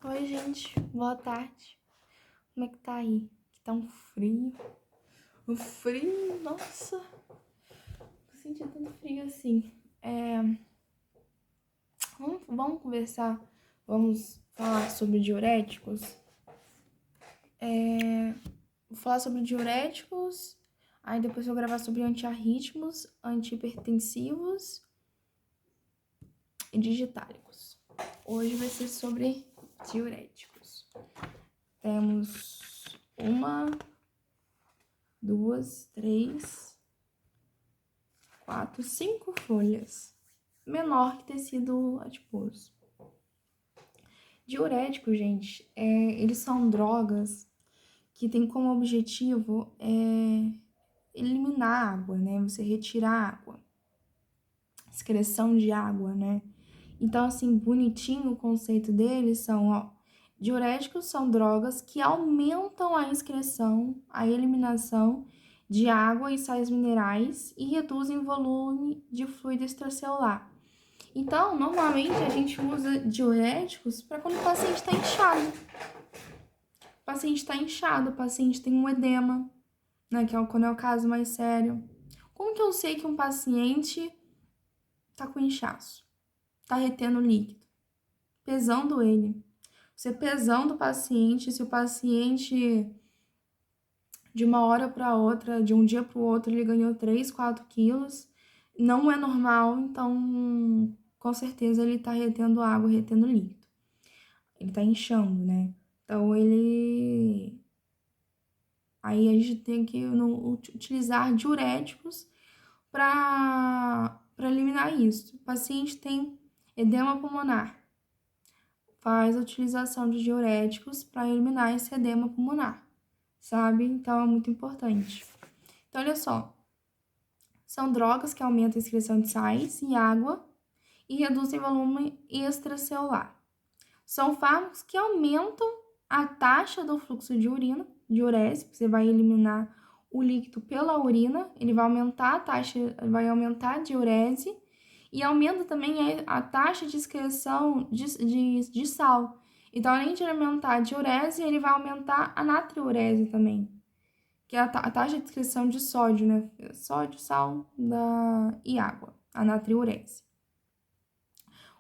Oi, gente. Boa tarde. Como é que tá aí? Que tá um frio. Um frio, nossa. Tô sentindo tanto frio assim. Vamos conversar. Vamos falar sobre diuréticos. Vou falar sobre diuréticos. Aí depois eu vou gravar sobre antiarrítmicos, antihipertensivos e digitálicos. Hoje vai ser sobre diuréticos. Temos uma, duas, três, quatro, cinco folhas. Menor que tecido adiposo. Diuréticos, gente, eles são drogas que têm como objetivo eliminar a água, né? Você retirar a água. Excreção de água, né? Então, assim, bonitinho o conceito deles são, diuréticos são drogas que aumentam a excreção, a eliminação de água e sais minerais e reduzem o volume de fluido extracelular. Então, normalmente a gente usa diuréticos para quando o paciente está inchado. O paciente está inchado, o paciente tem um edema, né? Que é quando é o caso mais sério. Como que eu sei que um paciente está com inchaço? Está retendo líquido? Pesando ele. Você pesando o paciente, se o paciente de uma hora para outra, de um dia para o outro, ele ganhou 3, 4 quilos, não é normal, então com certeza ele está retendo água, retendo líquido. Ele tá inchando, né? Então ele. Aí a gente tem que utilizar diuréticos para eliminar isso. O paciente tem edema pulmonar, faz a utilização de diuréticos para eliminar esse edema pulmonar, sabe? Então é muito importante. Então, olha só, são drogas que aumentam a excreção de sais e água e reduzem o volume extracelular. São fármacos que aumentam a taxa do fluxo de urina, diurese, você vai eliminar o líquido pela urina, ele vai aumentar a taxa, vai aumentar a diurese e aumenta também a taxa de excreção de sal. Então, além de aumentar a diurese, ele vai aumentar a natriurese também, que é a taxa de excreção de sódio, né? Sódio, sal e água, a natriurese.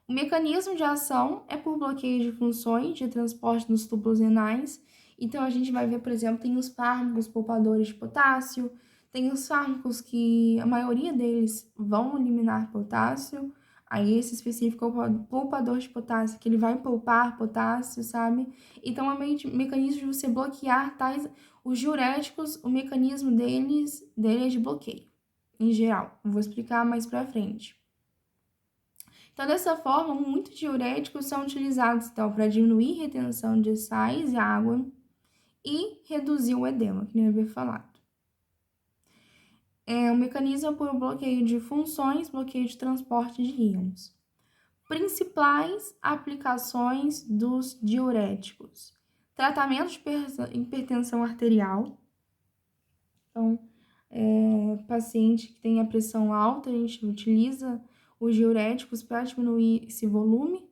O mecanismo de ação é por bloqueio de funções de transporte nos tubos renais. Então, a gente vai ver, por exemplo, tem os fármacos poupadores de potássio, tem os fármacos que a maioria deles vão eliminar potássio. Aí, esse específico é o poupador de potássio, que ele vai poupar potássio, sabe? Então, é um mecanismo de você bloquear tais... Os diuréticos, o mecanismo dele é de bloqueio, em geral. Vou explicar mais pra frente. Então, dessa forma, muitos diuréticos são utilizados então, para diminuir a retenção de sais e água e reduzir o edema, que nem eu havia falado. O mecanismo é por bloqueio de funções, bloqueio de transporte de íons. Principais aplicações dos diuréticos: tratamento de hipertensão arterial. Então, paciente que tem a pressão alta, a gente utiliza os diuréticos para diminuir esse volume,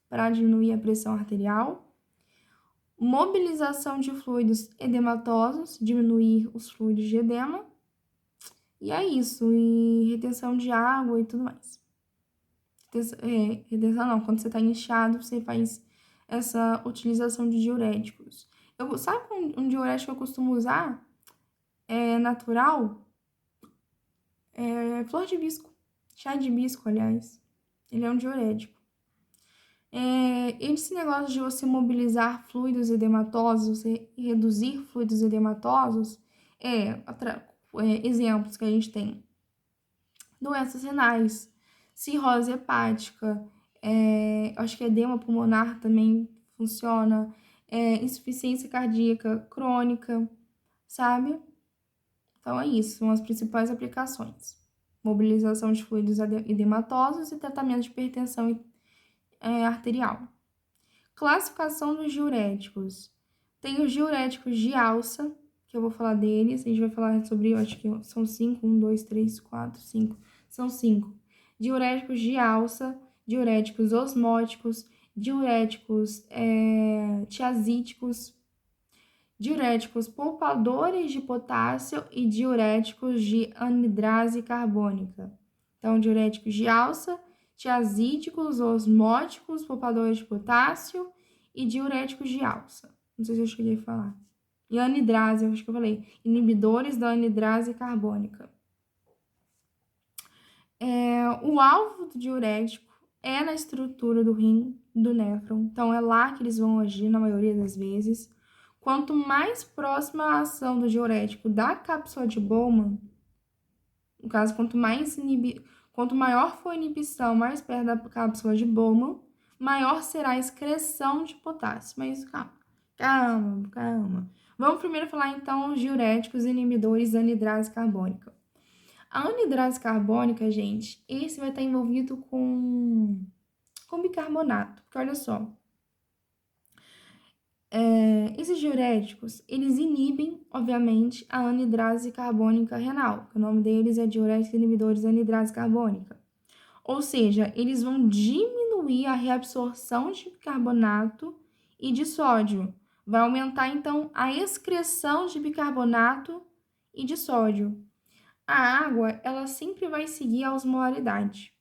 para diminuir a pressão arterial. Mobilização de fluidos edematosos, diminuir os fluidos de edema. E é isso, e retenção de água e tudo mais. Retenção não, quando você está inchado, você faz essa utilização de diuréticos. Sabe um diurético que eu costumo usar? É natural? Flor de hibisco. Chá de hibisco, aliás. Ele é um diurético. Esse negócio de você mobilizar fluidos edematosos, você reduzir fluidos edematosos, exemplos que a gente tem. Doenças renais, cirrose hepática, acho que edema pulmonar também funciona, insuficiência cardíaca crônica, sabe? Então é isso, são as principais aplicações. Mobilização de fluidos edematosos e tratamento de hipertensão arterial. Classificação dos diuréticos. Tem os diuréticos de alça, que eu vou falar deles. A gente vai falar sobre, eu acho que são 5. 1, 2, 3, 4, 5. São 5. Diuréticos de alça, diuréticos osmóticos, diuréticos tiazídicos, diuréticos poupadores de potássio e diuréticos de anidrase carbônica. Então, diuréticos de alça, tiazídicos, osmóticos, poupadores de potássio e diuréticos de alça. Não sei se eu cheguei a falar. E anidrase, eu acho que eu falei, inibidores da anidrase carbônica. O alvo do diurético é na estrutura do rim, do néfron. Então, é lá que eles vão agir na maioria das vezes. Quanto mais próxima a ação do diurético da cápsula de Bowman, no caso, quanto maior for a inibição mais perto da cápsula de Bowman, maior será a excreção de potássio. Mas calma. Vamos primeiro falar, então, os diuréticos inibidores da anidrase carbônica. A anidrase carbônica, gente, esse vai estar envolvido com bicarbonato. Porque olha só, esses diuréticos, eles inibem, obviamente, a anidrase carbônica renal. O nome deles é diuréticos inibidores da anidrase carbônica. Ou seja, eles vão diminuir a reabsorção de bicarbonato e de sódio. Vai aumentar, então, a excreção de bicarbonato e de sódio. A água, ela sempre vai seguir a osmolaridade.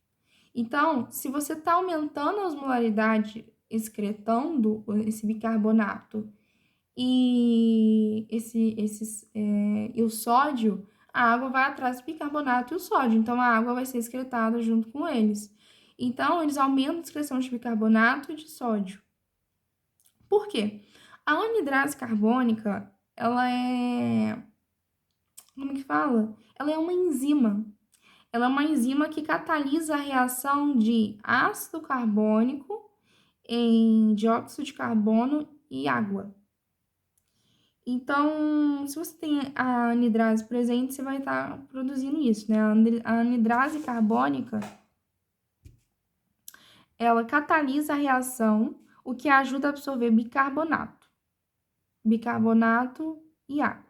Então, se você está aumentando a osmolaridade, excretando esse bicarbonato e o sódio, a água vai atrás do bicarbonato e o sódio. Então, a água vai ser excretada junto com eles. Então, eles aumentam a excreção de bicarbonato e de sódio. Por quê? A anidrase carbônica, ela é... Como que fala? Ela é uma enzima. Ela é uma enzima que catalisa a reação de ácido carbônico em dióxido de carbono e água. Então, se você tem a anidrase presente, você vai estar produzindo isso, né? A anidrase carbônica, ela catalisa a reação, o que ajuda a absorver bicarbonato e água.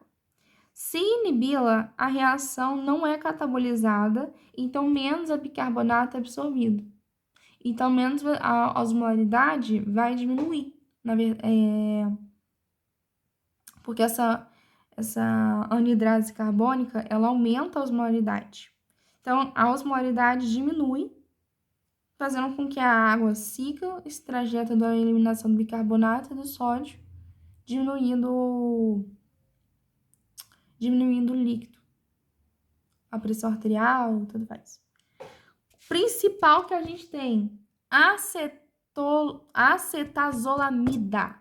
Se inibi-la, a reação não é catabolizada, então menos a bicarbonato é absorvido. Então, menos a osmolaridade vai diminuir, porque essa anidrase carbônica, ela aumenta a osmolaridade. Então, a osmolaridade diminui, fazendo com que a água siga esse trajeto da eliminação do bicarbonato e do sódio, diminuindo o líquido. A pressão arterial, tudo faz. O principal que a gente tem, acetazolamida.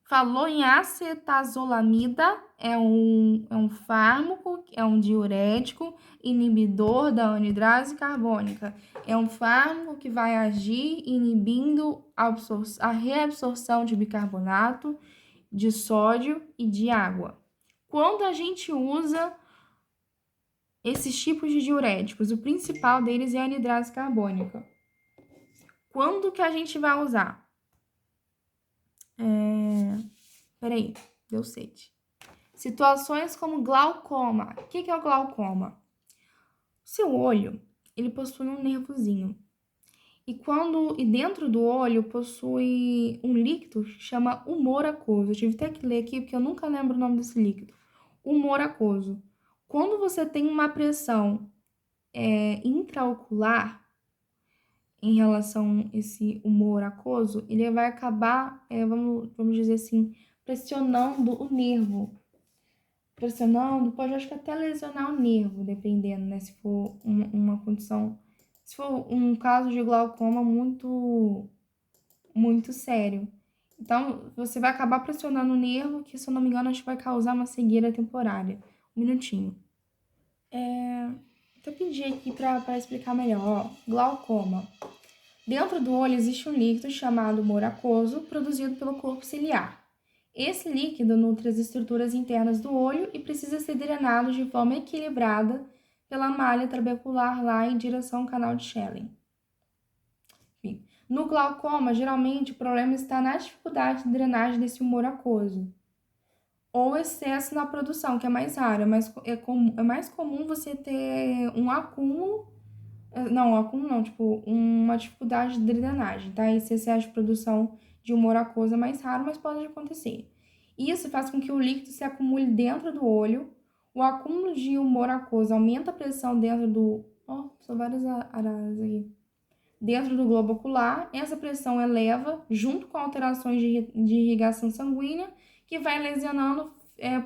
Falou em acetazolamida, é um fármaco, é um diurético, inibidor da anidrase carbônica. É um fármaco que vai agir inibindo a reabsorção de bicarbonato, de sódio e de água. Quando a gente usa esses tipos de diuréticos, o principal deles é a anidrase carbônica. Quando que a gente vai usar? Peraí, deu sede. Situações como glaucoma. O que é o glaucoma? O seu olho, ele possui um nervozinho. E dentro do olho possui um líquido que chama humor aquoso. Eu tive até que ler aqui porque eu nunca lembro o nome desse líquido. Humor aquoso. Quando você tem uma pressão intraocular em relação a esse humor aquoso, ele vai acabar, vamos dizer assim, pressionando o nervo. Pode acho que até lesionar o nervo, dependendo, né? Se for uma condição, se for um caso de glaucoma muito, muito sério. Então, você vai acabar pressionando o nervo, que, se eu não me engano, acho que vai causar uma cegueira temporária. Um minutinho. Vou pedir aqui para explicar melhor. Ó, glaucoma. Dentro do olho existe um líquido chamado humor aquoso, produzido pelo corpo ciliar. Esse líquido nutre as estruturas internas do olho e precisa ser drenado de forma equilibrada pela malha trabecular lá em direção ao canal de Schelling. No glaucoma, geralmente o problema está na dificuldade de drenagem desse humor aquoso, ou excesso na produção, que é mais raro. É mais comum você ter um acúmulo Não, acúmulo não, tipo, uma dificuldade de drenagem, tá? Esse excesso de produção de humor aquoso é mais raro, mas pode acontecer. Isso faz com que o líquido se acumule dentro do olho. O acúmulo de humor aquoso aumenta a pressão dentro do... Ó, são várias araras aqui. Dentro do globo ocular, essa pressão eleva, junto com alterações de irrigação sanguínea, que vai lesionando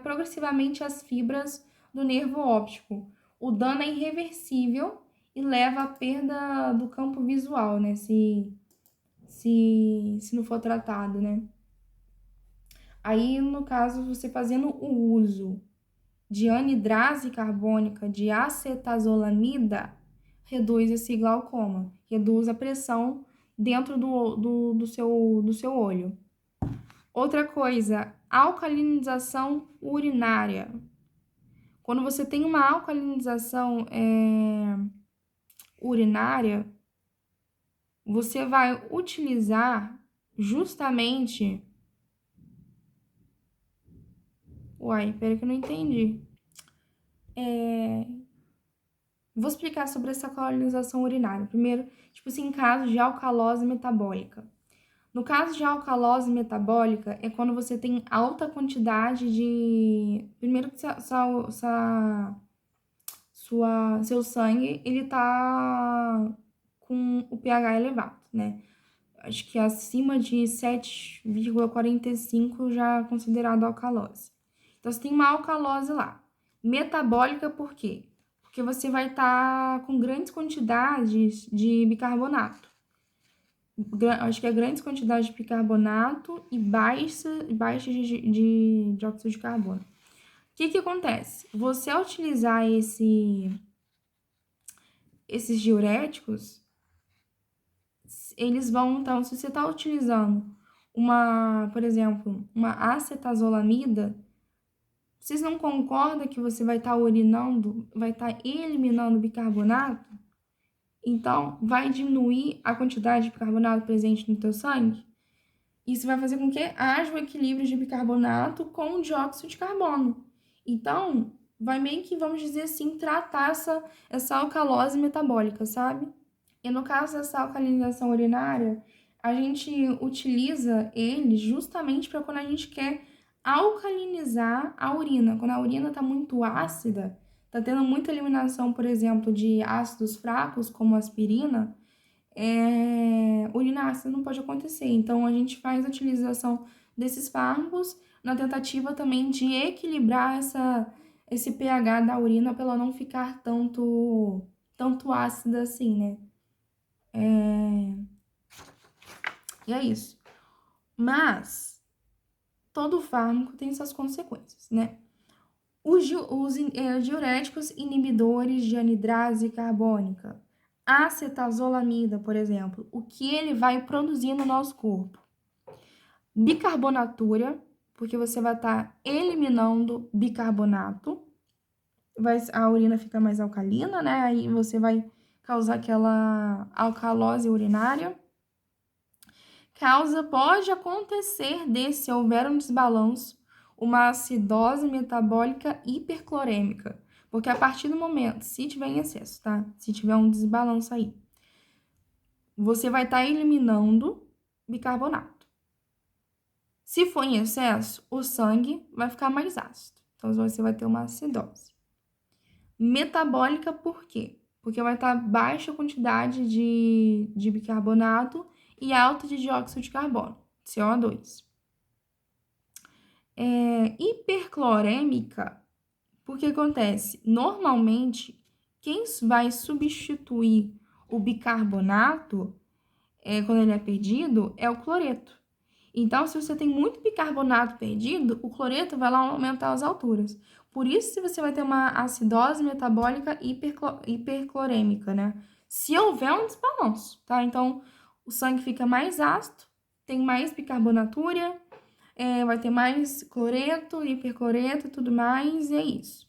progressivamente as fibras do nervo óptico. O dano é irreversível e leva à perda do campo visual, né? Se não for tratado, né? Aí, no caso, você fazendo o uso de anidrase carbônica de acetazolamida, reduz esse glaucoma, reduz a pressão dentro do seu olho. Outra coisa, alcalinização urinária. Quando você tem uma alcalinização urinária, você vai utilizar justamente... Uai, pera que eu não entendi. Vou explicar sobre essa alcalinização urinária. Primeiro, tipo assim, em caso de alcalose metabólica. No caso de alcalose metabólica, é quando você tem alta quantidade de... Primeiro que seu sangue, ele tá com o pH elevado, né? Acho que acima de 7,45 já é considerado alcalose. Então, você tem uma alcalose lá. Metabólica, por quê? Porque você vai estar com grandes quantidades de bicarbonato. Acho que é grandes quantidades de bicarbonato e baixa de dióxido de carbono. O que acontece? Você ao utilizar esses diuréticos, eles vão, então, se você está utilizando por exemplo, uma acetazolamida, vocês não concordam que você vai estar urinando, vai estar eliminando bicarbonato? Então, vai diminuir a quantidade de bicarbonato presente no teu sangue? Isso vai fazer com que haja um equilíbrio de bicarbonato com dióxido de carbono. Então, vai meio que, vamos dizer assim, tratar essa alcalose metabólica, sabe? E no caso dessa alcalinização urinária, a gente utiliza ele justamente para quando a gente quer alcalinizar a urina. Quando a urina está muito ácida, está tendo muita eliminação, por exemplo, de ácidos fracos, como aspirina, urina ácida não pode acontecer. Então, a gente faz a utilização desses fármacos na tentativa também de equilibrar esse pH da urina para ela não ficar tanto ácida assim, né? E é isso. Mas todo fármaco tem suas consequências, né? Os diuréticos inibidores de anidrase carbônica, acetazolamida, por exemplo, o que ele vai produzir no nosso corpo? Bicarbonatura, porque você vai estar eliminando bicarbonato, a urina fica mais alcalina, né? Aí você vai causar aquela alcalose urinária. Pode acontecer se houver um desbalanço, uma acidose metabólica hiperclorêmica. Porque a partir do momento, se tiver em excesso, tá? Se tiver um desbalanço aí, você vai estar eliminando bicarbonato. Se for em excesso, o sangue vai ficar mais ácido. Então, você vai ter uma acidose. Metabólica, por quê? Porque vai estar baixa quantidade de bicarbonato e alta de dióxido de carbono, CO2. Hiperclorêmica, porque acontece? Normalmente, quem vai substituir o bicarbonato, quando ele é perdido, é o cloreto. Então, se você tem muito bicarbonato perdido, o cloreto vai lá aumentar as alturas. Por isso, você vai ter uma acidose metabólica hiperclorêmica, né? Se houver um desbalanço, tá? Então, o sangue fica mais ácido, tem mais bicarbonatura, vai ter mais cloreto, hipercloreto e tudo mais, e é isso.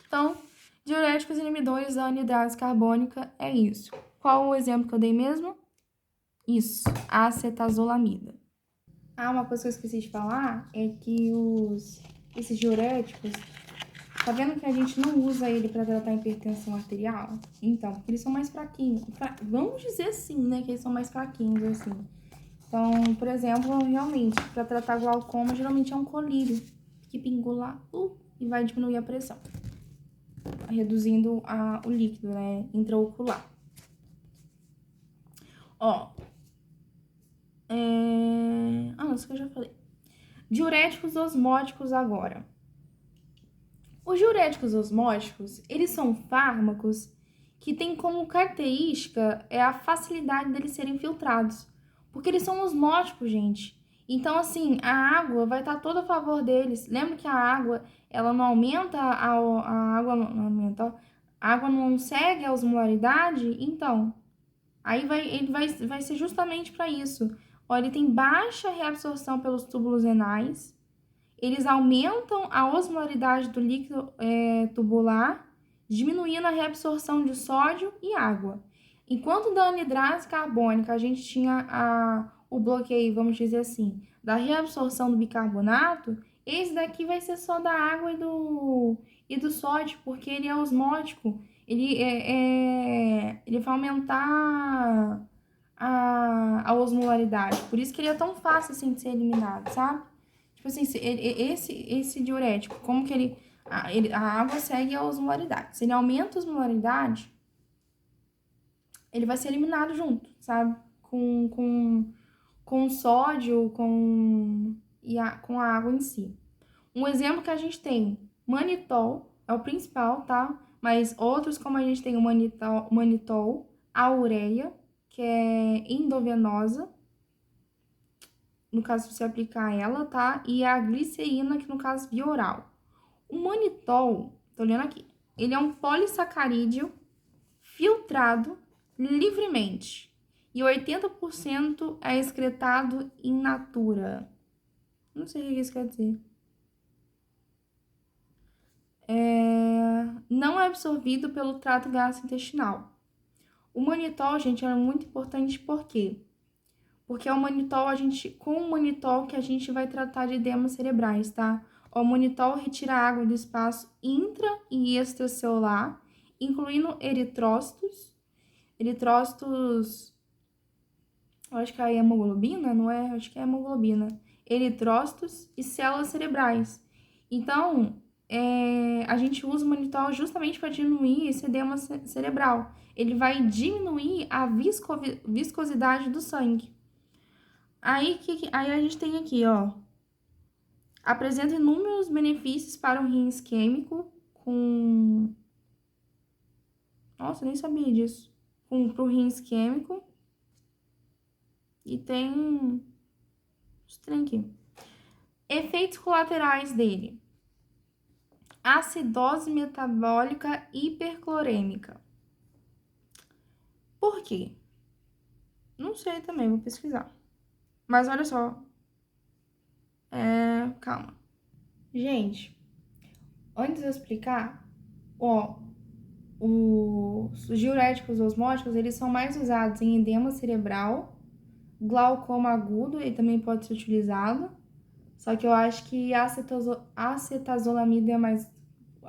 Então, diuréticos inibidores da anidrase carbônica é isso. Qual o exemplo que eu dei mesmo? Isso, a acetazolamida. Uma coisa que eu esqueci de falar é que esses diuréticos, Tá vendo que a gente não usa ele para tratar hipertensão arterial? Então, porque eles são mais fraquinhos. Vamos dizer assim, né? Que eles são mais fraquinhos, assim. Então, por exemplo, realmente, para tratar glaucoma, geralmente é um colírio que pingula lá e vai diminuir a pressão, reduzindo o líquido, né? Intraocular. Ó. Isso que eu já falei. Diuréticos osmóticos agora. Os diuréticos osmóticos, eles são fármacos que têm como característica a facilidade deles serem filtrados. Porque eles são osmóticos, gente. Então, assim, a água vai estar toda a favor deles. Lembra que a água, ela não aumenta, a água não aumenta, a água não segue a osmolaridade? Então, aí ele vai ser justamente para isso. Ó, ele tem baixa reabsorção pelos túbulos renais, eles aumentam a osmolaridade do líquido tubular, diminuindo a reabsorção de sódio e água. Enquanto da anidrase carbônica a gente tinha o bloqueio, vamos dizer assim, da reabsorção do bicarbonato, esse daqui vai ser só da água e do sódio, porque ele é osmótico, ele vai aumentar a osmolaridade. Por isso que ele é tão fácil assim de ser eliminado, sabe? Tipo assim, esse diurético, como que a água segue a osmolaridade. Se ele aumenta a osmolaridade, ele vai ser eliminado junto, sabe? Com o sódio, com a água em si. Um exemplo que a gente tem, manitol, é o principal, tá? Mas outros, como a gente tem o manitol, a ureia, que é endovenosa, no caso, se você aplicar ela, tá? E a glicerina, que no caso, via oral. O manitol, tô olhando aqui, ele é um polissacarídeo filtrado livremente. E 80% é excretado in natura. Não sei o que isso quer dizer. Não é absorvido pelo trato gastrointestinal. O manitol, gente, é muito importante por quê? Porque é o manitol, com o manitol que a gente vai tratar de edemas cerebrais, tá? O manitol retira a água do espaço intra e extracelular, incluindo eritrócitos. Eritrócitos, eu acho que é a hemoglobina, não é? Eu acho que é a hemoglobina. Eritrócitos e células cerebrais. Então, a gente usa o manitol justamente para diminuir esse edema cerebral. Ele vai diminuir a viscosidade do sangue. Aí a gente tem aqui, ó. Apresenta inúmeros benefícios para o rim isquêmico Nossa, eu nem sabia disso. Pro rim isquêmico. E tem os trem aqui. Efeitos colaterais dele. Acidose metabólica hiperclorêmica. Por quê? Não sei também, vou pesquisar. Mas olha só. Calma. Gente, antes de eu explicar, ó, os diuréticos osmóticos, eles são mais usados em edema cerebral, glaucoma agudo, ele também pode ser utilizado, só que eu acho que a acetazolamida é mais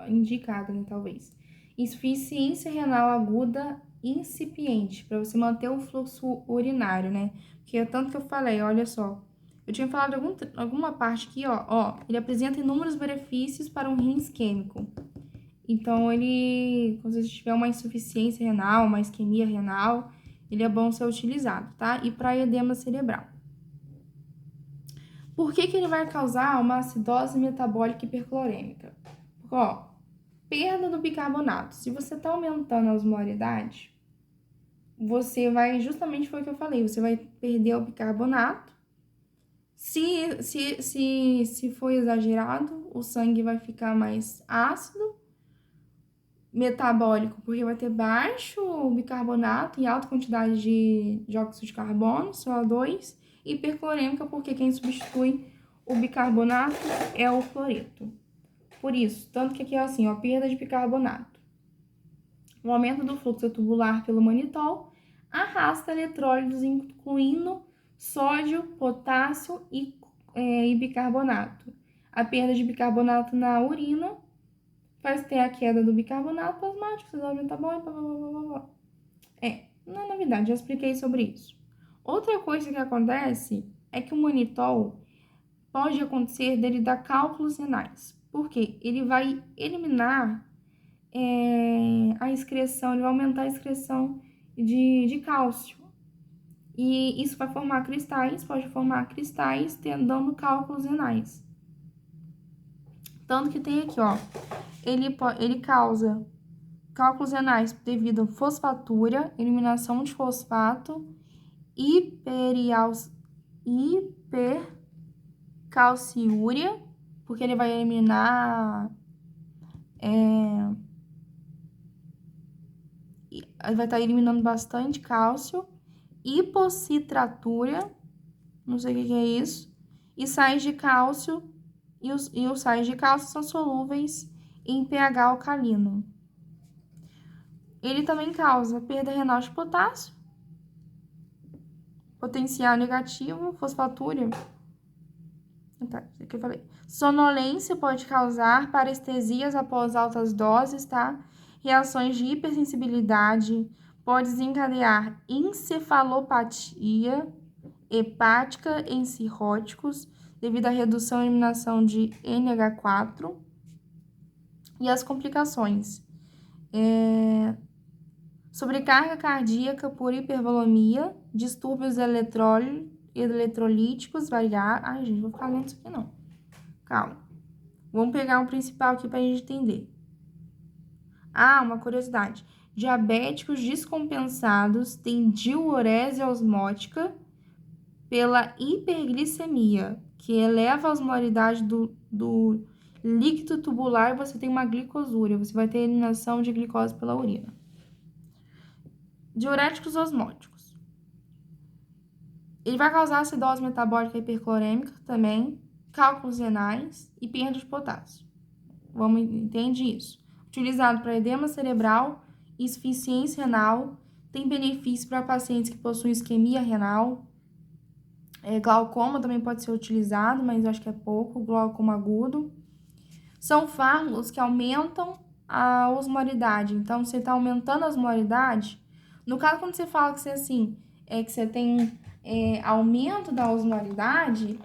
indicada, né, talvez. Insuficiência renal aguda incipiente, para você manter o fluxo urinário, né? Porque é tanto que eu falei, olha só. Eu tinha falado alguma parte aqui, ó, ele apresenta inúmeros benefícios para um rim isquêmico. Então, quando você tiver uma insuficiência renal, uma isquemia renal, ele é bom ser utilizado, tá? E para edema cerebral. Por que ele vai causar uma acidose metabólica hiperclorêmica? Porque, ó, perda do bicarbonato. Se você está aumentando a osmolaridade, você vai, justamente foi o que eu falei, você vai perder o bicarbonato. Se for exagerado, o sangue vai ficar mais ácido, metabólico, porque vai ter baixo bicarbonato e alta quantidade de dióxido de carbono, CO2, e hiperclorêmica, porque quem substitui o bicarbonato é o cloreto. Por isso, tanto que aqui é assim, ó, perda de bicarbonato. O aumento do fluxo tubular pelo manitol arrasta eletrólitos, incluindo sódio, potássio e bicarbonato. A perda de bicarbonato na urina faz ter a queda do bicarbonato plasmático, sodômio metabólico, blá, blá, blá, blá, blá. Não é novidade, já expliquei sobre isso. Outra coisa que acontece é que o manitol pode acontecer dele dar cálculos renais. Por quê? Ele vai eliminar a excreção, ele vai aumentar a excreção de cálcio. E isso vai formar cristais, pode formar cristais dando cálculos renais. Tanto que tem aqui, ó, ele causa cálculos renais devido a fosfatura, eliminação de fosfato, hipercalciúria, porque ele vai eliminar vai estar eliminando bastante cálcio, hipocitratura, não sei o que é isso, e sais de cálcio, e os sais de cálcio são solúveis em pH alcalino. Ele também causa perda renal de potássio, potencial negativo, fosfatura. Tá, isso aqui eu falei. Sonolência pode causar parestesias após altas doses, tá? Reações de hipersensibilidade, pode desencadear encefalopatia hepática em cirróticos devido à redução e eliminação de NH4 e as complicações. Sobrecarga cardíaca por hipervolemia, distúrbios eletrolíticos variar. Ai, gente, vou ficar lendo isso aqui não. Calma. Vamos pegar o principal aqui pra gente entender. Ah, uma curiosidade. Diabéticos descompensados têm diurese osmótica pela hiperglicemia, que eleva a osmolaridade do líquido tubular e você tem uma glicosúria. Você vai ter eliminação de glicose pela urina. Diuréticos osmóticos. Ele vai causar acidose metabólica hiperclorêmica também, cálculos renais e perda de potássio. Vamos entender isso. Utilizado para edema cerebral, insuficiência renal, tem benefício para pacientes que possuem isquemia renal. Glaucoma também pode ser utilizado, mas eu acho que é pouco, glaucoma agudo. São fármacos que aumentam a osmolaridade. Então, você está aumentando a osmolaridade. No caso, quando você fala que você, que você tem aumento da osmolaridade,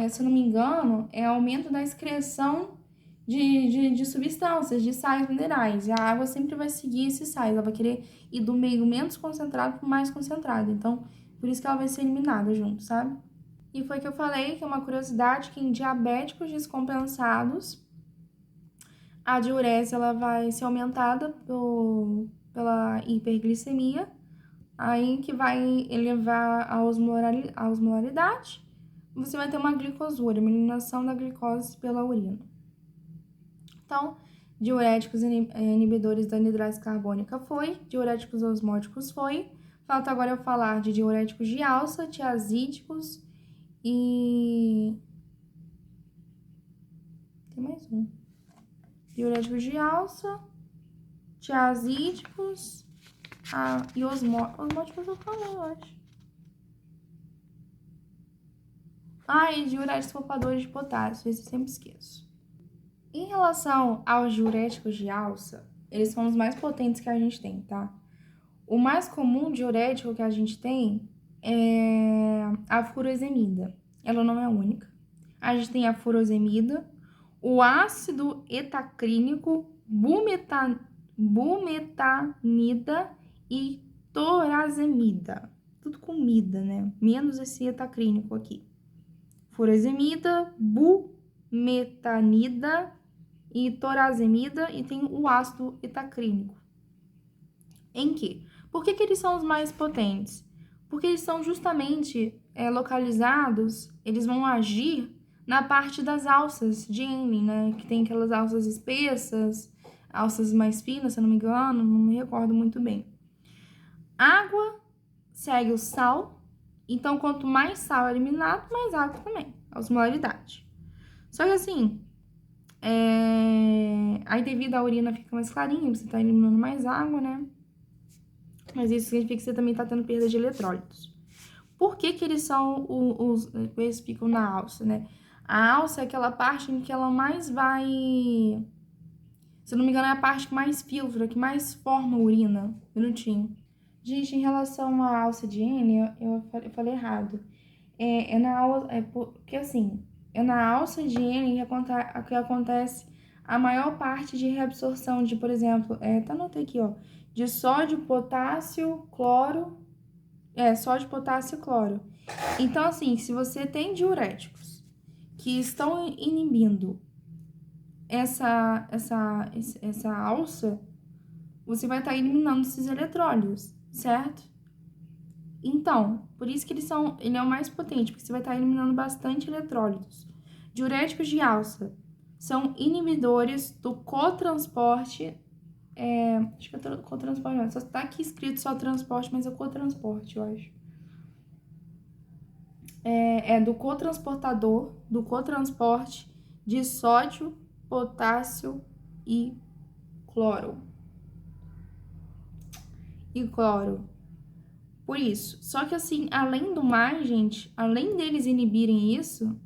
se eu não me engano, é aumento da excreção de substâncias, de sais minerais. E a água sempre vai seguir esses sais, ela vai querer ir do meio menos concentrado para o mais concentrado. Então, por isso que ela vai ser eliminada junto, sabe? E foi que eu falei, que é uma curiosidade, que em diabéticos descompensados, a diurese ela vai ser aumentada pela hiperglicemia, aí que vai elevar a osmolaridade, você vai ter uma glicosúria, uma eliminação da glicose pela urina. Então, diuréticos inibidores da anidrase carbônica foi, diuréticos osmóticos foi. Falta agora eu falar de diuréticos de alça, tiazídicos e... tem mais um. Diuréticos de alça, tiazídicos e osmóticos eu falei, eu acho. E diuréticos poupadores de potássio, esse eu sempre esqueço. Em relação aos diuréticos de alça, eles são os mais potentes que a gente tem, tá? O mais comum diurético que a gente tem é a furosemida. Ela não é única. A gente tem a furosemida, o ácido etacrínico, bumetanida e torazemida. Tudo com mida, né? Menos esse etacrínico aqui. Furosemida, bumetanida e torazemida, e tem o ácido etacrínico. Em que? Por que eles são os mais potentes? Porque eles são justamente localizados, eles vão agir na parte das alças de Henle, né? Que tem aquelas alças espessas, alças mais finas, se eu não me engano, não me recordo muito bem. Água segue o sal, então quanto mais sal é eliminado, mais água também, a osmolaridade. Só que assim, aí devido à urina fica mais clarinha, você tá eliminando mais água, né? Mas isso significa que você também tá tendo perda de eletrólitos. Por que eles são eles ficam na alça, né? A alça é aquela parte em que ela mais vai Se eu não me engano, é a parte que mais filtra, que mais forma urina. Minutinho. Gente, em relação à alça de Henle, eu falei errado. Porque assim, é na alça de Henle que acontece a maior parte de reabsorção de, por exemplo, tá anotei aqui, ó, de sódio, potássio, cloro. Sódio, potássio e cloro. Então, assim, se você tem diuréticos que estão inibindo essa alça, você vai estar eliminando esses eletrólitos, certo? Então, por isso que ele é o mais potente, porque você vai estar eliminando bastante eletrólitos. Diuréticos de alça são inibidores do cotransporte, acho que é cotransporte, não, só tá aqui escrito só transporte, mas é cotransporte, eu acho. Do cotransportador, do cotransporte de sódio, potássio e cloro. Por isso. Só que assim, além do mais, gente, além deles inibirem isso,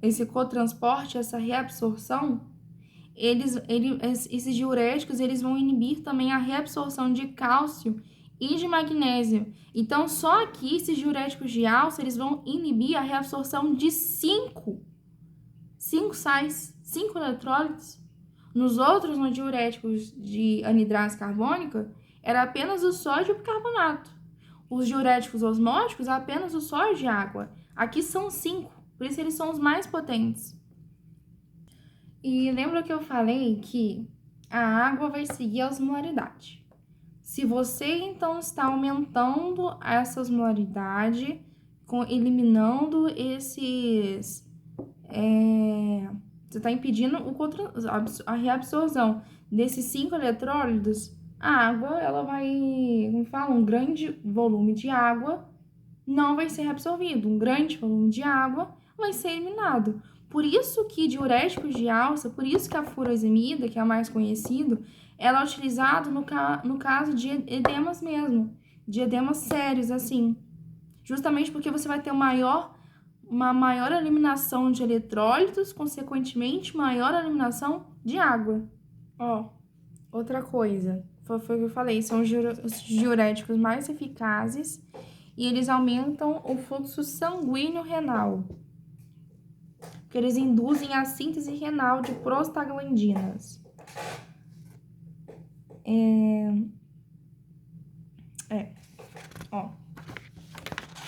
esse cotransporte, essa reabsorção, esses diuréticos, eles vão inibir também a reabsorção de cálcio e de magnésio. Então, só aqui, esses diuréticos de alça, eles vão inibir a reabsorção de 5 sais, 5 eletrólitos. Nos outros, no diuréticos de anidrase carbônica, era apenas o sódio e o bicarbonato. Os diuréticos osmóticos, apenas o sódio e água. Aqui são 5, por isso eles são os mais potentes. E lembra que eu falei que a água vai seguir a osmolaridade. Se você, então, está aumentando essa osmolaridade, eliminando esses... você está impedindo a reabsorção desses 5 eletrólitos, a água, ela vai, como fala, um grande volume de água não vai ser reabsorvido, um grande volume de água vai ser eliminado. Por isso que diuréticos de alça, por isso que a furosemida, que é a mais conhecida, ela é utilizada no caso de edemas mesmo, de edemas sérios, assim. Justamente porque você vai ter uma maior eliminação de eletrólitos, consequentemente, maior eliminação de água. Outra coisa, foi o que eu falei, são os diuréticos mais eficazes e eles aumentam o fluxo sanguíneo renal, porque eles induzem a síntese renal de prostaglandinas.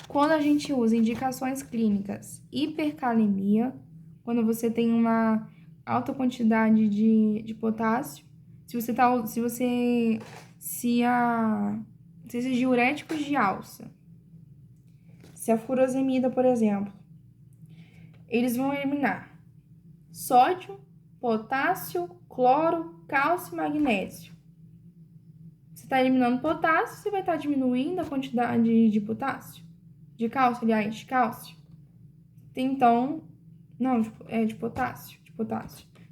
Quando a gente usa indicações clínicas, hipercalemia, quando você tem uma alta quantidade de potássio, se esses diuréticos de alça, se a furosemida, por exemplo, eles vão eliminar sódio, potássio, cloro, cálcio e magnésio. Você está eliminando potássio, você vai estar diminuindo a quantidade de potássio, de cálcio, aliás, de cálcio. Então, não, de potássio.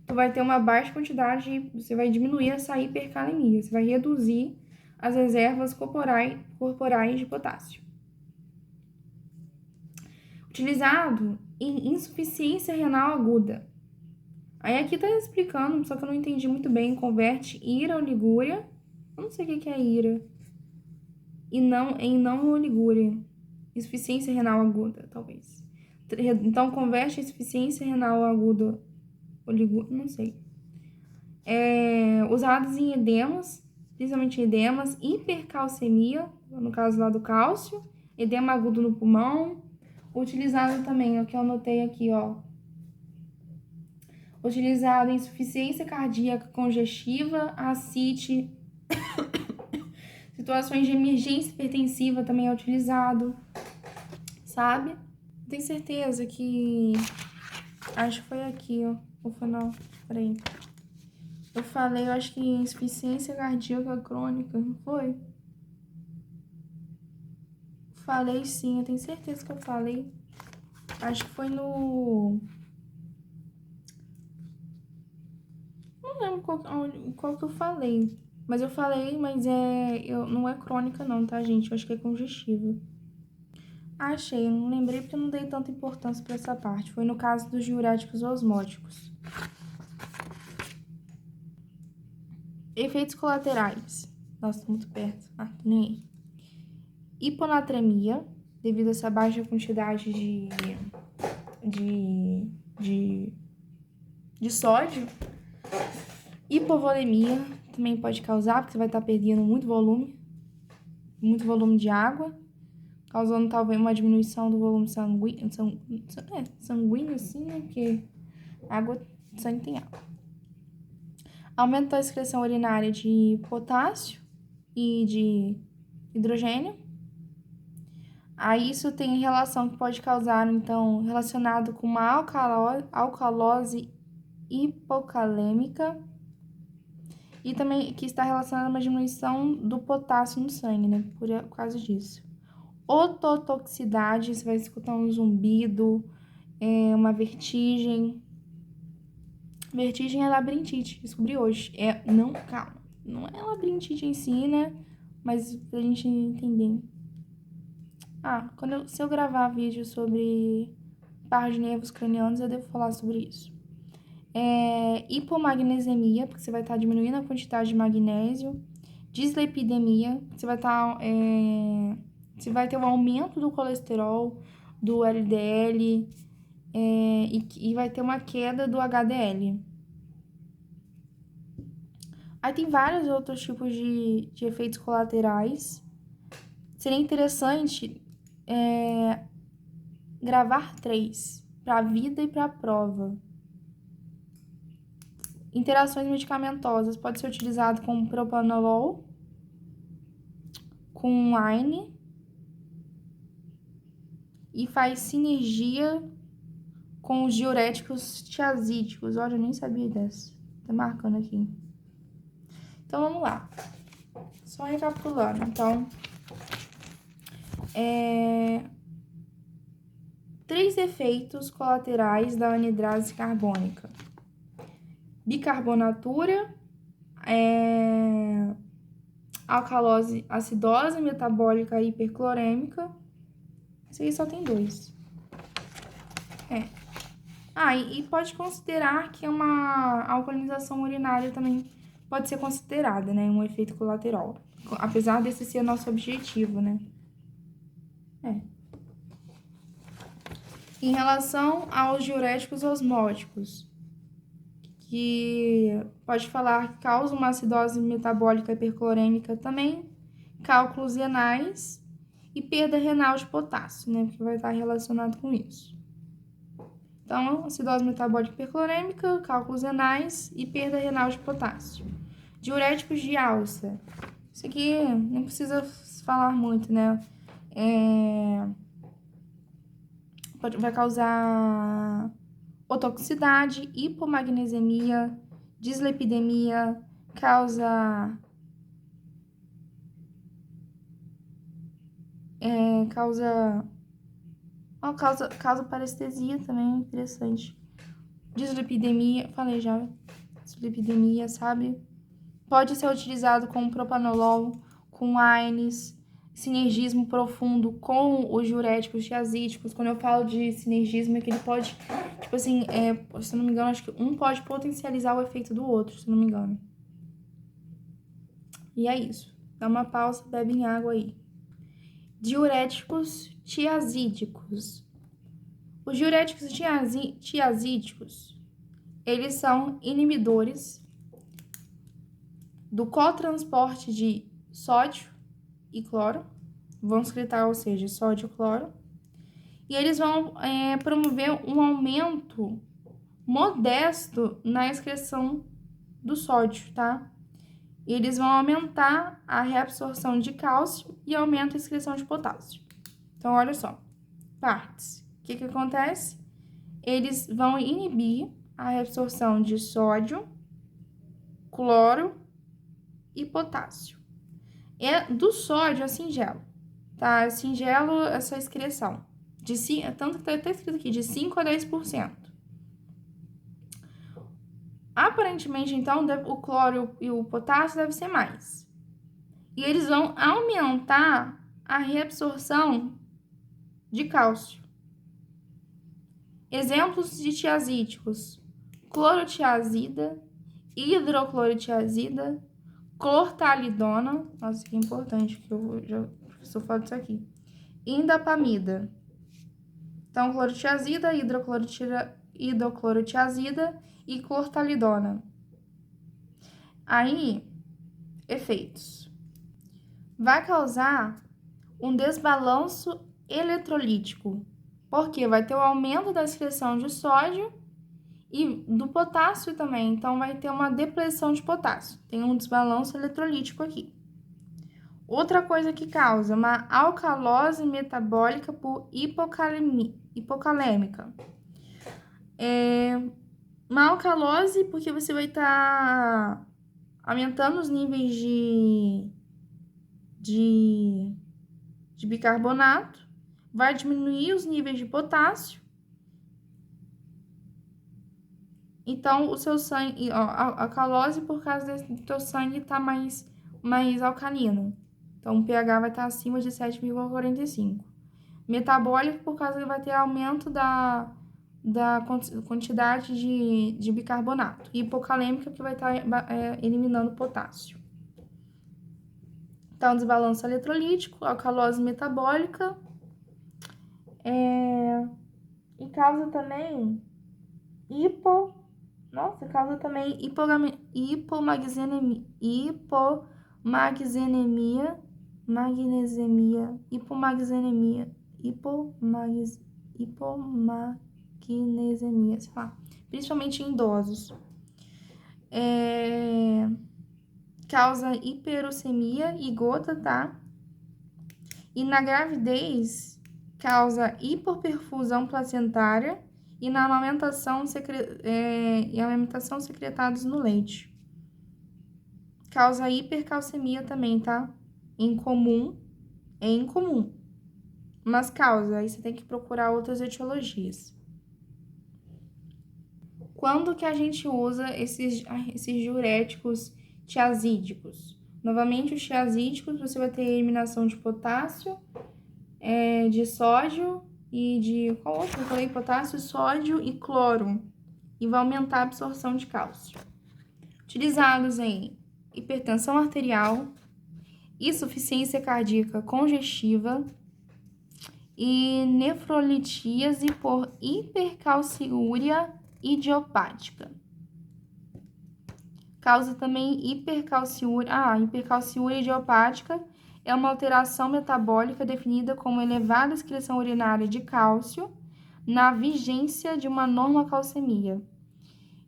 Tu vai ter uma baixa quantidade, você vai diminuir essa hipercalemia, você vai reduzir as reservas corporais de potássio. Utilizado em insuficiência renal aguda. Aí aqui tá explicando, só que eu não entendi muito bem, converte ira oligúria, eu não sei o que é ira, em não oligúria, insuficiência renal aguda, talvez. Então, converte a insuficiência renal aguda, não sei. Usados em edemas, principalmente em edemas, hipercalcemia, no caso lá do cálcio, edema agudo no pulmão. Utilizado também, o que eu anotei aqui, utilizado em insuficiência cardíaca congestiva, ascite, situações de emergência hipertensiva também é utilizado, sabe? Tenho certeza que... Acho que foi aqui, o final. Peraí. Eu falei, eu acho que insuficiência cardíaca crônica, não foi? Falei sim, eu tenho certeza que eu falei. Acho que foi no... Não lembro qual que eu falei. Mas eu falei, mas não é crônica não, tá, gente? Eu acho que é congestiva. Achei, eu não lembrei porque eu não dei tanta importância pra essa parte. Foi no caso dos diuréticos osmóticos. Efeitos colaterais. Nossa, tô muito perto. Tô nem aí. Hiponatremia, devido a essa baixa quantidade de sódio. Hipovolemia também pode causar, porque você vai estar perdendo muito volume de água, causando talvez uma diminuição do volume sanguíneo, assim, né? Porque água, sangue tem água. Aumenta a excreção urinária de potássio e de hidrogênio. Aí isso tem relação que pode causar, então, relacionado com uma alcalose hipocalêmica e também que está relacionada a uma diminuição do potássio no sangue, né? Por causa disso. Ototoxicidade, você vai escutar um zumbido, uma vertigem. Vertigem é labirintite, descobri hoje. Calma, não é labirintite em si, né? Mas pra gente entender. Se eu gravar vídeo sobre par de nervos cranianos, eu devo falar sobre isso. Hipomagnesemia, porque você vai estar diminuindo a quantidade de magnésio. Dislipidemia, você vai você vai ter um aumento do colesterol, do LDL, e vai ter uma queda do HDL. Aí tem vários outros tipos de efeitos colaterais. Seria interessante gravar 3, para a vida e para a prova. Interações medicamentosas. Pode ser utilizado com propanolol, com wine, e faz sinergia com os diuréticos tiazídicos. Olha, eu nem sabia dessa. Tá marcando aqui. Então, vamos lá. Só recapitulando. Então, 3 efeitos colaterais da anidrase carbônica. Bicarbonatura, alcalose acidose metabólica hiperclorêmica. Esse aí só tem 2. E pode considerar que uma alcalinização urinária também pode ser considerada, né? Um efeito colateral. Apesar desse ser nosso objetivo, né? Em relação aos diuréticos osmóticos, que pode falar que causa uma acidose metabólica hiperclorêmica também, cálculos renais e perda renal de potássio, né? Porque vai estar relacionado com isso. Então, acidose metabólica hiperclorêmica, cálculos renais e perda renal de potássio. Diuréticos de alça. Isso aqui não precisa falar muito, né? Vai causar otoxicidade, hipomagnesemia, dislipidemia, causa parestesia também, interessante. Dislipidemia, falei já, dislipidemia, sabe? Pode ser utilizado com propanolol, com AINES, sinergismo profundo com os diuréticos tiazídicos. Quando eu falo de sinergismo, é que ele pode, tipo assim, se eu não me engano, acho que um pode potencializar o efeito do outro, se eu não me engano. E é isso. Dá uma pausa, bebe água aí. Diuréticos tiazídicos. Os diuréticos tiazídicos, eles são inibidores do cotransporte de sódio e cloro, vão excretar, ou seja, sódio e cloro, e eles vão promover um aumento modesto na excreção do sódio, tá? E eles vão aumentar a reabsorção de cálcio e aumenta a excreção de potássio. Então, olha só, partes. O que acontece? Eles vão inibir a reabsorção de sódio, cloro e potássio. Do sódio é singelo, tá? É singelo essa excreção. Tanto que tá escrito aqui, de 5 a 10%. Aparentemente, então, o cloro e o potássio devem ser mais. E eles vão aumentar a reabsorção de cálcio. Exemplos de tiazídicos: clorotiazida, hidroclorotiazida, clortalidona, nossa, isso aqui é importante, que o professor fala disso aqui. Indapamida. Então, clorotiazida, hidroclorotiazida e clortalidona. Aí, efeitos. Vai causar um desbalanço eletrolítico, porque vai ter o aumento da excreção de sódio e do potássio também, então vai ter uma depressão de potássio. Tem um desbalanço eletrolítico aqui. Outra coisa que causa uma alcalose metabólica por hipocalêmica. Uma alcalose porque você vai estar aumentando os níveis de bicarbonato, vai diminuir os níveis de potássio. Então, o seu sangue, a alcalose por causa do teu sangue tá mais alcalino. Então, o pH vai estar acima de 7,45. Metabólico por causa que vai ter aumento da quantidade de bicarbonato. E hipocalêmica que vai estar eliminando potássio. Então, desbalanço eletrolítico, alcalose metabólica. E causa também hipomagnesemia, sei lá, principalmente em idosos. Causa hiperuricemia e gota, tá? E na gravidez, causa hipoperfusão placentária e na amamentação, secretados no leite. Causa hipercalcemia também, tá? É incomum, mas causa, aí você tem que procurar outras etiologias. Quando que a gente usa esses diuréticos tiazídicos? Novamente, os tiazídicos, você vai ter eliminação de potássio, de sódio e de... Qual outro? Eu falei potássio, sódio e cloro. E vai aumentar a absorção de cálcio. Utilizados em hipertensão arterial, insuficiência cardíaca congestiva e nefrolitíase por hipercalciúria idiopática. Causa também hipercalciúria idiopática é uma alteração metabólica definida como elevada excreção urinária de cálcio na vigência de uma normocalcemia.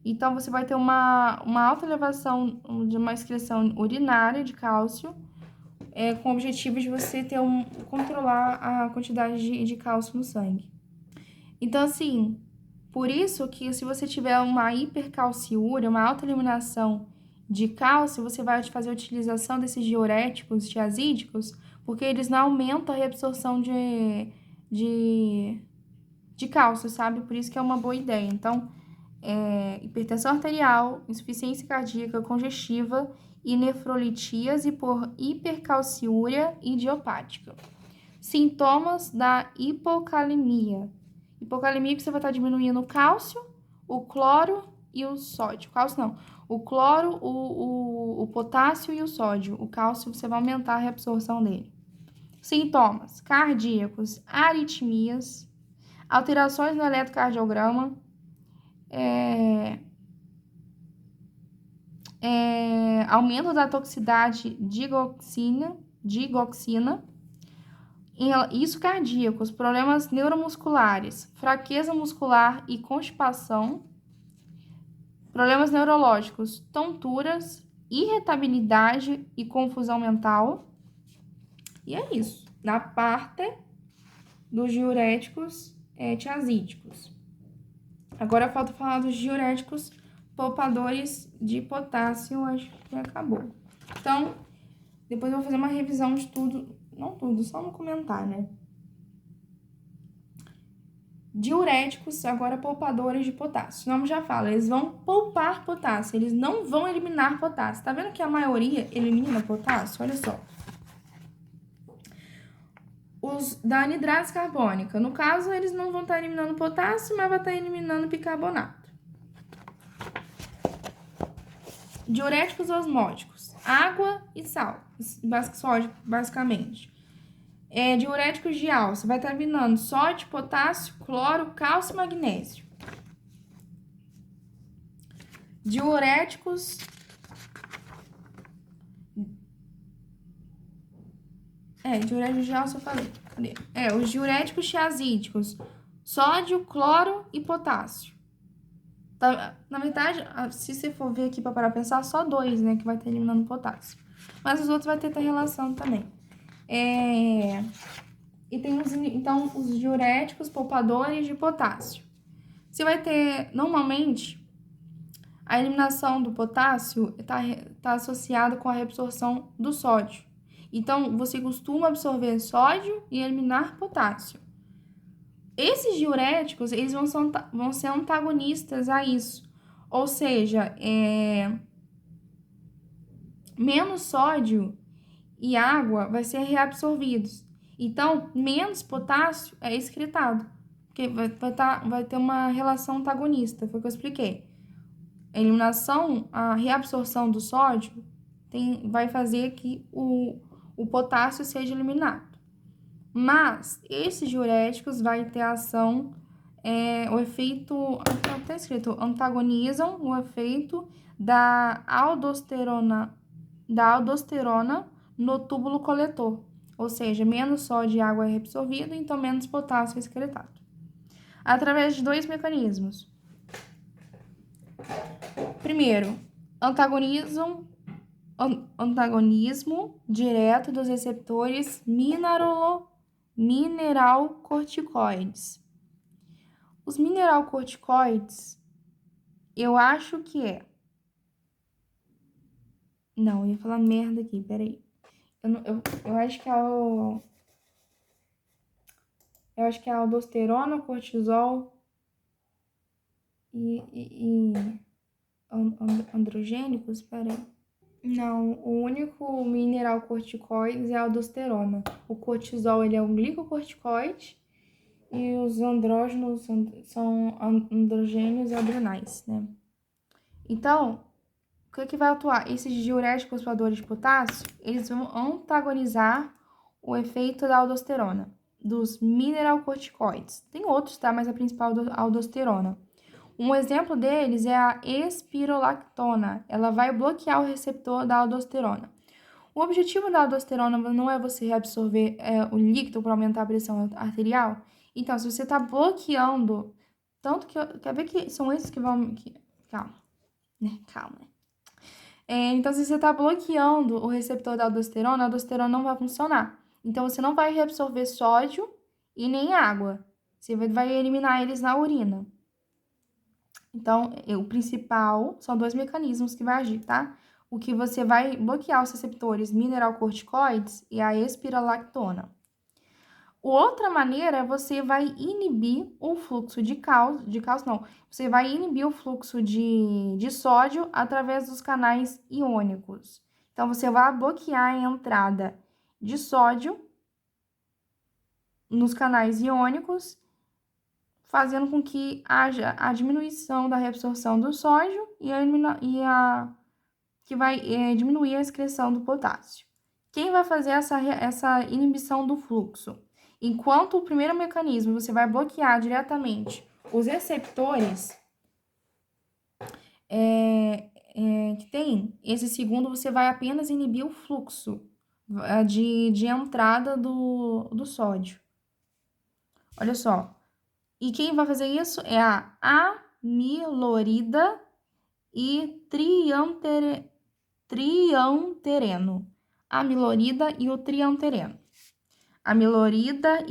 Então, você vai ter uma alta elevação de uma excreção urinária de cálcio, com o objetivo de você controlar a quantidade de cálcio no sangue. Então, assim, por isso que se você tiver uma hipercalciúria, uma alta eliminação de cálcio, você vai fazer a utilização desses diuréticos tiazídicos, porque eles não aumentam a reabsorção de cálcio, sabe? Por isso que é uma boa ideia. Então, hipertensão arterial, insuficiência cardíaca congestiva e nefrolitíase por hipercalciúria idiopática. Sintomas da hipocalemia. Hipocalemia que você vai estar diminuindo o cálcio, o cloro e o sódio. Cálcio não. O cloro, o potássio e o sódio. O cálcio você vai aumentar a reabsorção dele. Sintomas cardíacos, aritmias, alterações no eletrocardiograma, aumento da toxicidade digoxina, isso cardíacos, problemas neuromusculares, fraqueza muscular e constipação, problemas neurológicos, tonturas, irritabilidade e confusão mental. E é isso, na parte dos diuréticos tiazídicos. Agora falta falar dos diuréticos poupadores de potássio, acho que acabou. Então, depois eu vou fazer uma revisão de tudo, não tudo, só no comentário, né? Diuréticos, agora poupadores de potássio. O nome já fala, eles vão poupar potássio, eles não vão eliminar potássio. Tá vendo que a maioria elimina potássio? Olha só. Os da anidrase carbônica, no caso, eles não vão estar eliminando potássio, mas vai estar eliminando bicarbonato. Diuréticos osmóticos. água e sal, sódio, basicamente. Diuréticos de álcool, vai estar eliminando sódio, potássio, cloro, cálcio e magnésio. Diuréticos diuréticos de álcool eu falei. Os diuréticos tiazídicos, sódio, cloro e potássio. Tá, na verdade, se você for ver aqui para parar pra pensar, só 2, né, que vai estar eliminando potássio. Mas os outros vai ter relação também. E tem então, os diuréticos poupadores de potássio. Você vai ter, normalmente, a eliminação do potássio tá associada com a reabsorção do sódio. Então, você costuma absorver sódio e eliminar potássio. Esses diuréticos, eles vão ser antagonistas a isso. Ou seja, menos sódio e água vai ser reabsorvidos. Então, menos potássio é excretado. Porque vai ter uma relação antagonista, foi o que eu expliquei. A reabsorção do sódio vai fazer que o potássio seja eliminado. Mas esses diuréticos vai ter ação, o efeito, está escrito, antagonizam o efeito da aldosterona no túbulo coletor. Ou seja, menos sódio e água é reabsorvido, então menos potássio é excretado. Através de 2 mecanismos. Primeiro, antagonismo direto dos receptores mineralcorticoides. Os mineralcorticoides, eu acho que Não, eu ia falar merda aqui, peraí. Eu acho que Eu acho que é a aldosterona, cortisol e androgênicos, peraí. Não, o único mineral corticoide é a aldosterona. O cortisol, ele é um glicocorticoide e os andrógenos são androgênios e adrenais, né? Então, o que vai atuar? Esses diuréticos poupadores de potássio, eles vão antagonizar o efeito da aldosterona, dos mineralcorticoides. Tem outros, tá? Mas a principal é a aldosterona. Um exemplo deles é a espirolactona. Ela vai bloquear o receptor da aldosterona. O objetivo da aldosterona não é você reabsorver o líquido para aumentar a pressão arterial. Então, se você está bloqueando, tanto que... Quer ver que são esses que vão... Calma, né? Calma. Então, se você está bloqueando o receptor da aldosterona, a aldosterona não vai funcionar. Então, você não vai reabsorver sódio e nem água. Você vai eliminar eles na urina. Então, o principal são 2 mecanismos que vai agir, tá? O que você vai bloquear os receptores mineralcorticoides e a espirolactona. Outra maneira é você vai inibir o fluxo você vai inibir o fluxo de sódio através dos canais iônicos. Então, você vai bloquear a entrada de sódio nos canais iônicos, fazendo com que haja a diminuição da reabsorção do sódio que vai diminuir a excreção do potássio. Quem vai fazer essa inibição do fluxo? Enquanto o primeiro mecanismo você vai bloquear diretamente os receptores que tem, esse segundo você vai apenas inibir o fluxo de entrada do sódio. Olha só. E quem vai fazer isso é a amilorida e triantereno. Amilorida e o triantereno. Amilorida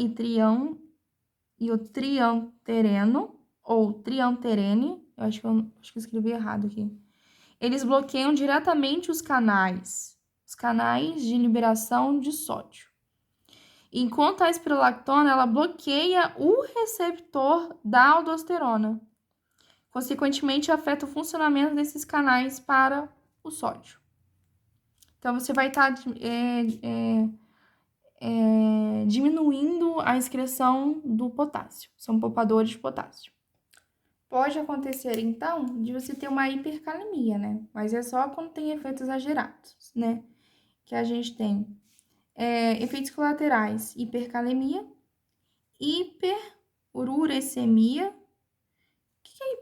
e o triantereno, ou trianterene, eu acho que eu escrevi errado aqui. Eles bloqueiam diretamente os canais de liberação de sódio. Enquanto a espirolactona, ela bloqueia o receptor da aldosterona. Consequentemente, afeta o funcionamento desses canais para o sódio. Então, você vai estar diminuindo a excreção do potássio. São poupadores de potássio. Pode acontecer, então, de você ter uma hipercalemia, né? Mas é só quando tem efeitos exagerados, né? Que a gente tem efeitos colaterais, hipercalemia, hiperuricemia. O que é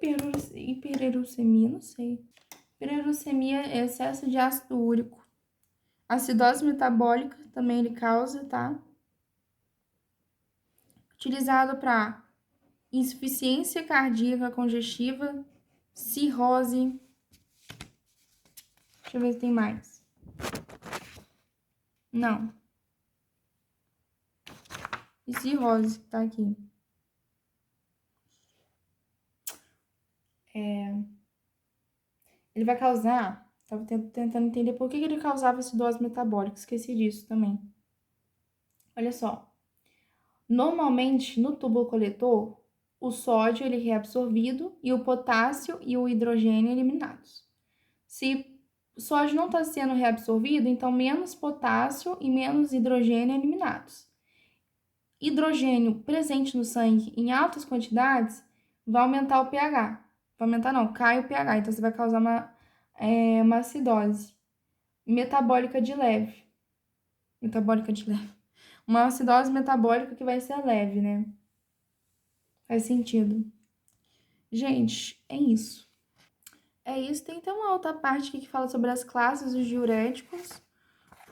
hiperuricemia? Não sei. Hiperuricemia é excesso de ácido úrico. Acidose metabólica também ele causa, tá? Utilizado para insuficiência cardíaca congestiva, cirrose. Deixa eu ver se tem mais. Não. E cirrose, tá aqui. Ele vai causar. Tava tentando entender por que ele causava acidose metabólica. Esqueci disso também. Olha só. Normalmente, no tubo coletor, o sódio ele é reabsorvido e o potássio e o hidrogênio eliminados. Se o sódio não está sendo reabsorvido, então menos potássio e menos hidrogênio eliminados. Hidrogênio presente no sangue em altas quantidades vai aumentar o pH. Vai aumentar não, cai o pH, então você vai causar uma acidose metabólica de leve. Metabólica de leve. Uma acidose metabólica que vai ser leve, né? Faz sentido. Gente, é isso. É isso. Tem até uma outra parte aqui que fala sobre as classes dos diuréticos,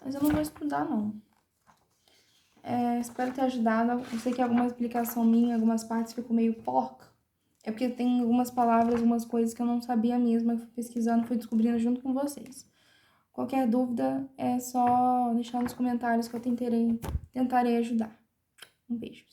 mas eu não vou estudar, não. Espero ter ajudado. Eu sei que alguma explicação minha, algumas partes ficou meio porca. É porque tem algumas palavras, algumas coisas que eu não sabia mesmo. Eu fui pesquisando, fui descobrindo junto com vocês. Qualquer dúvida é só deixar nos comentários que eu tentarei ajudar. Um beijo.